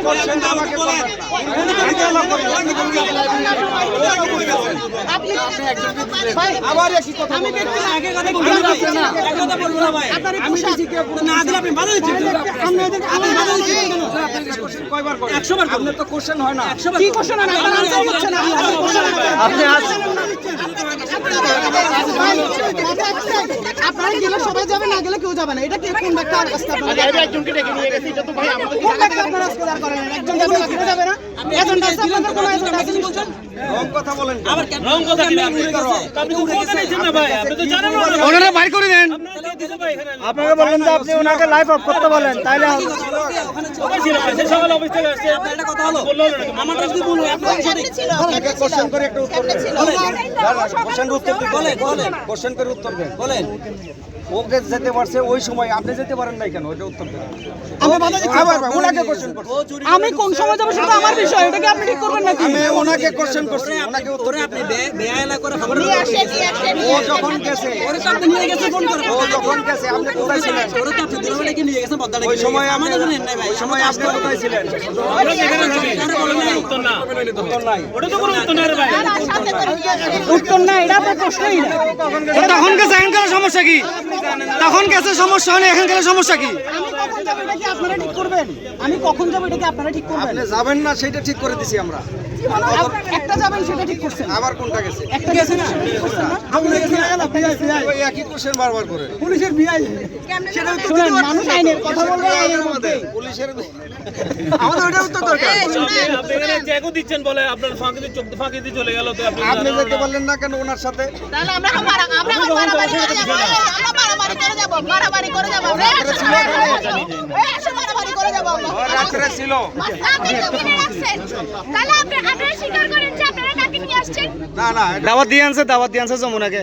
করছেন আমাকে বলেন আপনি আবার একই কথা আমি দেখতে আগে কথা বলবো না ভাই আমি না দিলে আপনি বাধা দিচ্ছেন আপনি বাধা দিচ্ছেন কয়বার করেন 100 বার আপনার তো কোশ্চেন হয় না কি কোশ্চেন না আপনার আনসার হচ্ছে না আপনি আপনারা গেলে সবাই যাবে না গেলে কেউ যাবে না এটা কি কোন ব্যাখ্যা আজকে আপনারা একজনকে ডেকে নিয়ে গেছি এটা তো ভাই আমাদের কোন ব্যাখ্যা আপনারা আজকে দাঁড় করেন একজন যাবে না কেউ যাবে না এজেন্ডা আছে আপনাদের কোনো এজেন্ডা আছে বলছেন রং কথা বলেন আবার রং কথা কি আপনি উপরে গেছেন না ভাই আপনি তো জানেন না ওনারা বাইর করে দেন আপনাকে বললেন যে আপনি ওনাকে লাইভ অফ করতে বলেন তাইলে সকালে অফিস থেকে আসছে আপনার একটা কথা হলো আমারটা যদি ভুল হয় আপনি ছিল আপনাকে কোশ্চেন করে একটা উত্তর দেন কোশ্চেনের উত্তর দিন বলেন কোশ্চেন করে উত্তর দেন বলেন ওকে যেতে পারছে ওই সময় আপনি যেতে পারেন নাই কেন ওটা উত্তর দেন আমি বাধা দিচ্ছি আবার ওনাকে কোশ্চেন করছি আমি কোন সময় যাব সেটা আমার বিষয় এটা কি আপনি ঠিক করবেন নাকি আমি ওনাকে কোশ্চেন করছি ওনাকে উত্তর ওরে আপনি বেয়ালা করে খবর ও যখন গেছে ওরে তো আপনি নিয়ে গেছেন ফোন করে ও যখন গেছে আপনি কোথায় ছিলেন ওরে তো আপনি দিনবেলা কি নিয়ে গেছেন বদলা ওই সময় আপনি আমাদের জানেন নাই ভাই ওই সময় আপনি কোথায় ছিলেন উত্তর নাই ওটা তো কোনো উত্তর না রে ভাই উত্তর না এটা আপনার প্রশ্নই না তখন গেছে এখানকার সমস্যা কি তখন গেছে সমস্যা হয়নি এখানকার সমস্যা কি আমি কখন যাব এটা কি আপনারা ঠিক করবেন আপনি যাবেন না সেটা ঠিক করে দিছি আমরা একটা যাবেন সেটা ঠিক করছেন আবার কোনটা গেছে একটা গেছে না সেটা ঠিক করছেন না আপনি গেছেন আপনি গেছেন ওই একই কোশ্চেন বারবার করে পুলিশের বিআই সেটা শুনেন মানুষ আইনের কথা বলবে আইনের মধ্যে পুলিশের আমাদের ওটা উত্তর দরকার আপনি এখানে চেকও দিচ্ছেন বলে আপনার ফাঁকি দিয়ে চলে গেল তো আপনি আপনি যেতে পারলেন না কেন ওনার সাথে তাহলে আমরা মারামারি করে যাব মারামারি করে যাব মারামারি করে যাব রাত্রে ছিল তাহলে আপনারা স্বীকার করেন যে আপনারা কাকে নিয়ে আসছেন না না দাওয়াত দিয়ে আনছে যমুনাকে